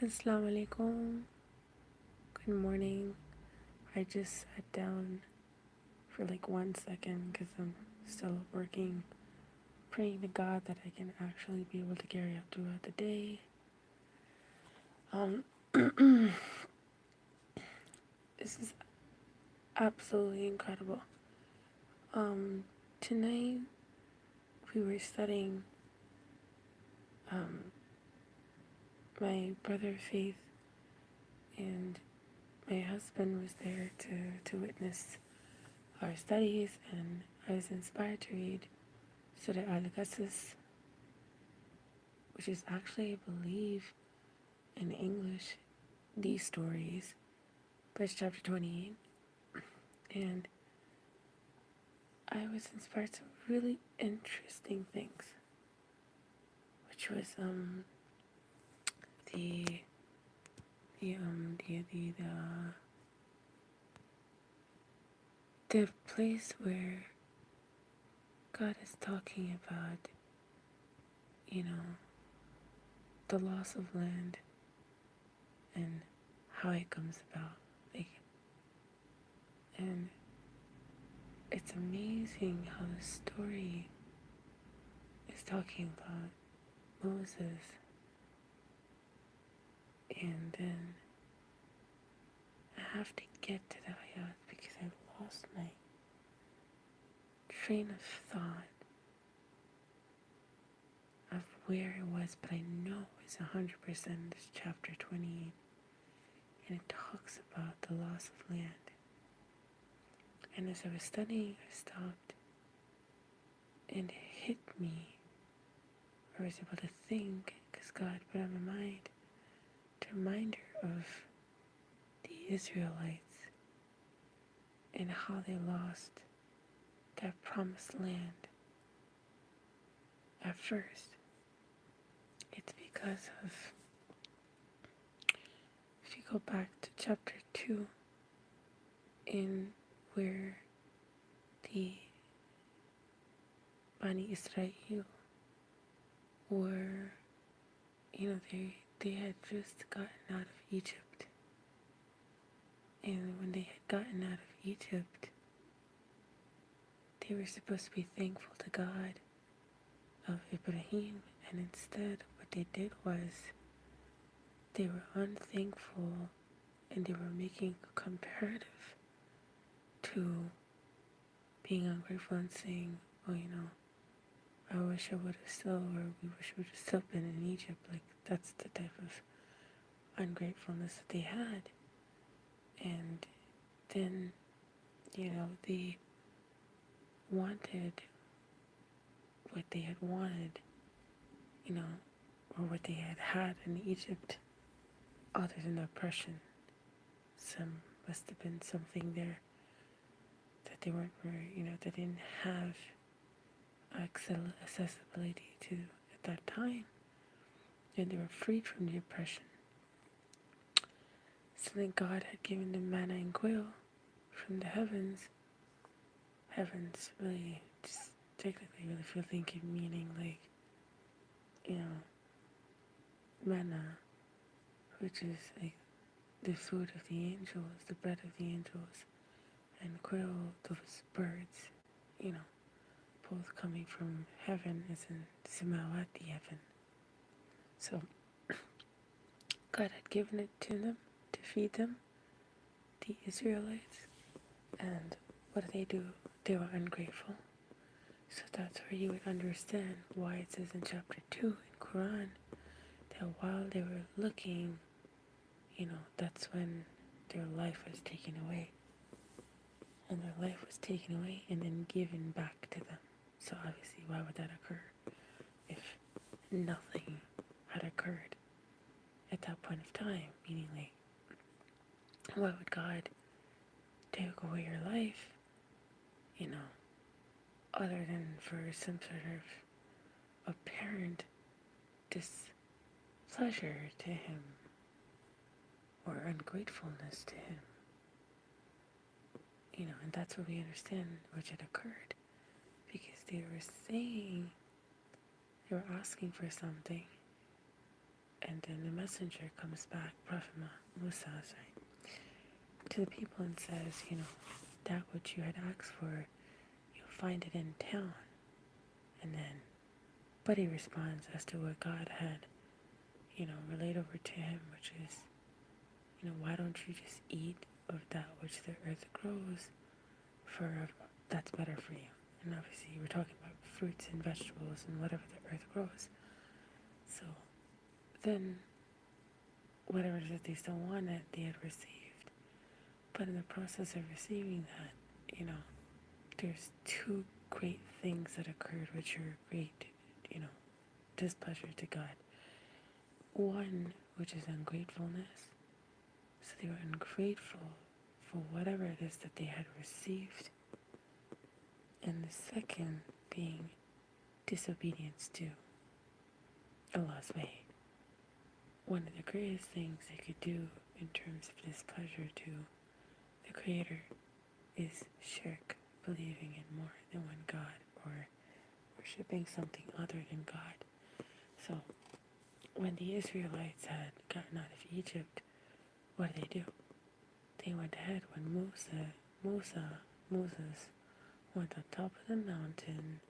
Assalamu alaikum. Good morning. I just sat down for like 1 second because I'm still working, praying to God that I can actually be able to carry out throughout the day. Um, this is absolutely incredible. Tonight we were studying. My brother Faith and my husband was there to witness our studies, and I was inspired to read Surah Al-Qasas, which is actually, I believe, in English, these stories, but it's chapter 28. And I was inspired to really interesting things, which was the the the the the, the place where God is talking about, you know, the loss of land and how it comes about. Like, and it's amazing how the story is talking about Moses, and then I have to get to the ayat because I lost my train of thought of where it was, but I know it's 100% this chapter 28, and it talks about the loss of land. And as I was studying, I stopped, and it hit me. I was able to think, because God put on my mind the reminder of the Israelites and how they lost that promised land. At first, it's because of, if you go back to chapter 2, in where the Bani Israel were, they had just gotten out of Egypt. And when they had gotten out of Egypt, they were supposed to be thankful to God of Ibrahim, and instead what they did was they were unthankful, and they were making a comparative to being ungrateful and saying, oh, I wish I would have still, or we wish we would have still been in Egypt. Like, that's the type of ungratefulness that they had. And then, they wanted what they had wanted, or what they had had in Egypt, other than the oppression. Some must have been something there that they weren't very, they didn't have accessibility to at that time, and they were freed from the oppression. So then God had given them manna and quail from the heavens. Heavens really, just technically, really feel thinking, meaning like, manna, which is like the food of the angels, the bread of the angels, and quail, those birds, both coming from heaven, as in Samawati heaven. So God had given it to them to feed them, the Israelites, and what do? They were ungrateful. So that's where you would understand why it says in chapter 2 in Quran that while they were looking, that's when their life was taken away. And their life was taken away and then given back to them. So obviously, why would that occur if nothing had occurred at that point of time? Meaning, like, why would God take away your life, other than for some sort of apparent displeasure to Him or ungratefulness to Him? And that's what we understand which had occurred, because they were saying, they were asking for something, And then the messenger comes back, Prophet Musa, to the people and says, that which you had asked for, you'll find it in town. And then, but he responds as to what God had, relayed over to him, which is, why don't you just eat of that which the earth grows, for that's better for you. And obviously we're talking about fruits and vegetables and whatever the earth grows. So then whatever it is they still wanted, they had received. But in the process of receiving that, there's two great things that occurred which are great, displeasure to God. One, which is ungratefulness. So they were ungrateful for whatever it is that they had received. And the second being disobedience to Allah's way. One of the greatest things they could do in terms of displeasure to the Creator is shirk, believing in more than one God or worshipping something other than God. So when the Israelites had gotten out of Egypt, what did they do? They went ahead when Moses went on top of the mountain,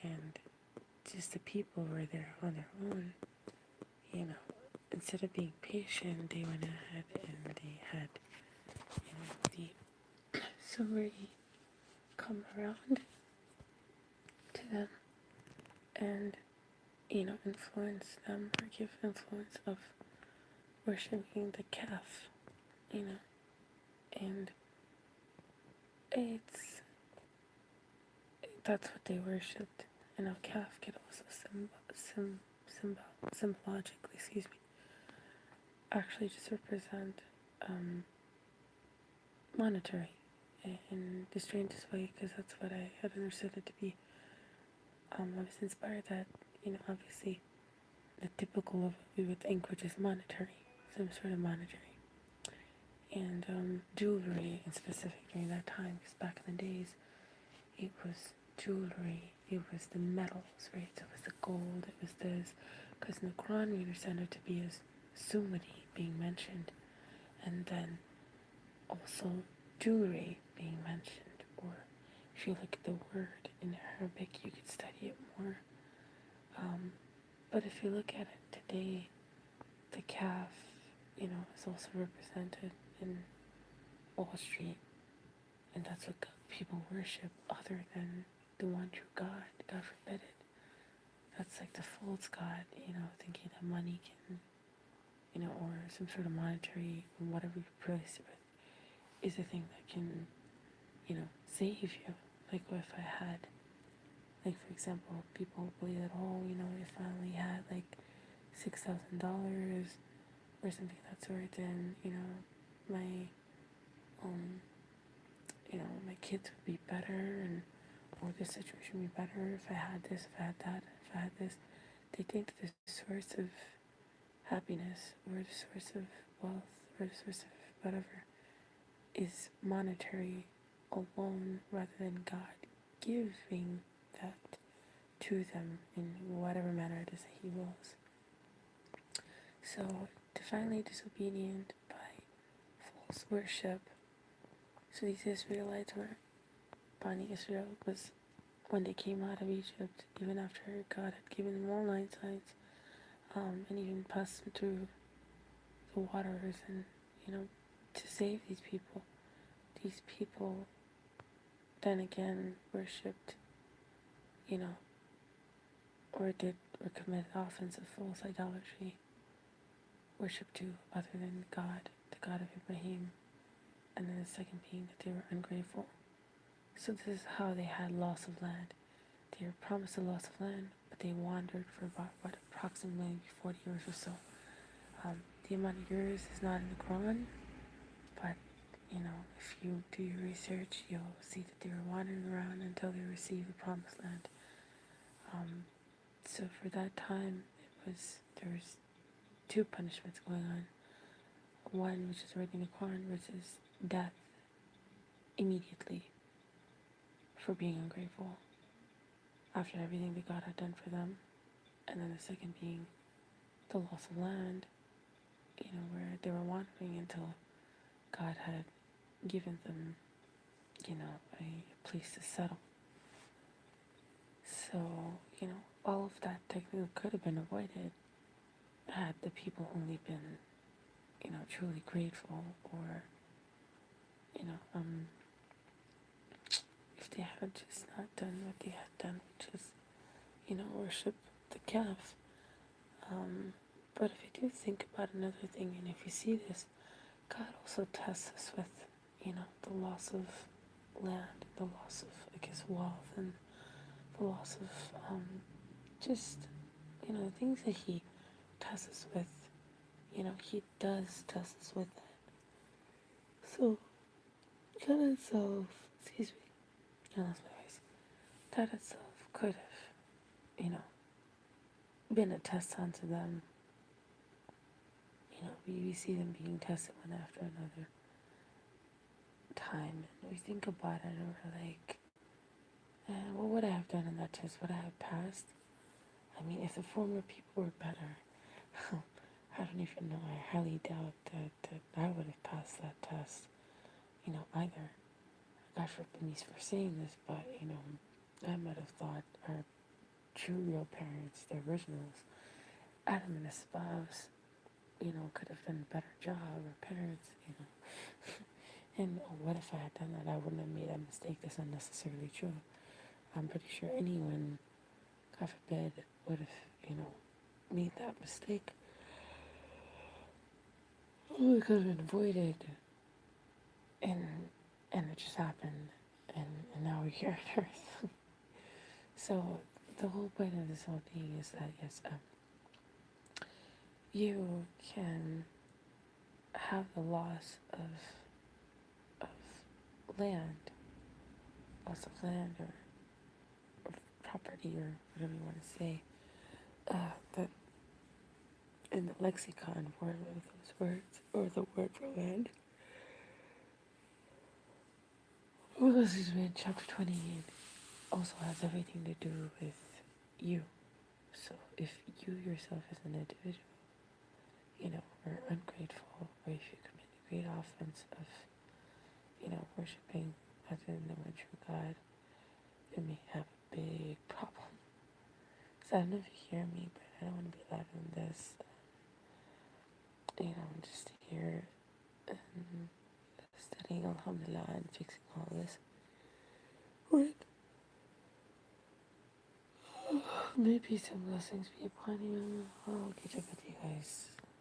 and just the people were there on their own. Instead of being patient, they went ahead and they had, the Suri come around to them and, influence them or give influence of worshipping the calf, and that's what they worshipped. And a calf could also symbologically, actually just represent monetary in the strangest way, because that's what I had understood it to be. I was inspired that, obviously the typical of what we would think, which is monetary, some sort of monetary. And jewelry in specific during that time, because back in the days, it was jewelry, it was the metals, right? So it was the gold, it was this, because in the Quran we understand it to be as sumati being mentioned, and then also jewelry being mentioned. Or if you look at the word in Arabic, you could study it more. But if you look at it today, the calf, is also represented in Wall Street, and that's what people worship other than the one true God. God forbid it. That's like the false God, thinking that money can, or some sort of monetary, whatever you replace it with, is a thing that can, save you. Like what if I had, like for example, people believe that, if I only had like $6,000 or something of that sort, then, my, my kids would be better, and or this situation would be better if I had this, if I had that, if I had this. They think that the source of happiness or the source of wealth or the source of whatever is monetary alone, rather than God giving that to them in whatever manner it is that He wills. So, divinely disobedient by false worship. So these Israelites were, Bani Israel was, when they came out of Egypt, even after God had given them all 9 signs, and even passed them through the waters, and, to save these people. These people then again worshipped, or committed offensive false idolatry, worship to other than God, the God of Ibrahim, and then the second being that they were ungrateful. So this is how they had loss of land. They were promised a loss of land, but they wandered for about approximately 40 years or so. The amount of years is not in the Quran, but if you do your research, you'll see that they were wandering around until they received the promised land. So for that time, there was 2 punishments going on. One, which is already in the Quran, which is death immediately for being ungrateful after everything that God had done for them. And then the second being the loss of land, where they were wandering until God had given them, a place to settle. So, all of that technically could have been avoided had the people only been, truly grateful, or, you know, um, if they had just not done what they had done, which is, worship the calf. But if you do think about another thing, and if you see this, God also tests us with, the loss of land, the loss of, wealth, and the loss of just, the things that He tests us with. He does test us with that. So, that itself, excuse me, I lost my voice. That itself could have, been a test unto them. We see them being tested one after another time, and we think about it, and we're like, what would I have done in that test? Would I have passed? I mean, if the former people were better, I don't even know. I highly doubt that I would have passed that test, either. God forbid me for saying this, but, I might have thought our true real parents, the originals, Adam and his spouse, could have done a better job, or parents. And what if I had done that? I wouldn't have made that mistake. That's unnecessarily true. I'm pretty sure anyone, God forbid, would have, made that mistake. Well, it could have been avoided, and it just happened, and now we're here on Earth. So the whole point of this whole thing is that yes, you can have the loss of land, or property, or whatever you want to say. That in the lexicon for those words, or the word for land, Ecclesiastes chapter 28 also has everything to do with you. So if you yourself as an individual, are ungrateful, or if you commit a great offense of, worshiping other than the one true God, you may have a big problem. So I don't know if you hear me, but I don't want to be loud on this. I'm just here and studying Alhamdulillah and fixing all this work. Maybe some blessings be upon you. I'll catch up with you guys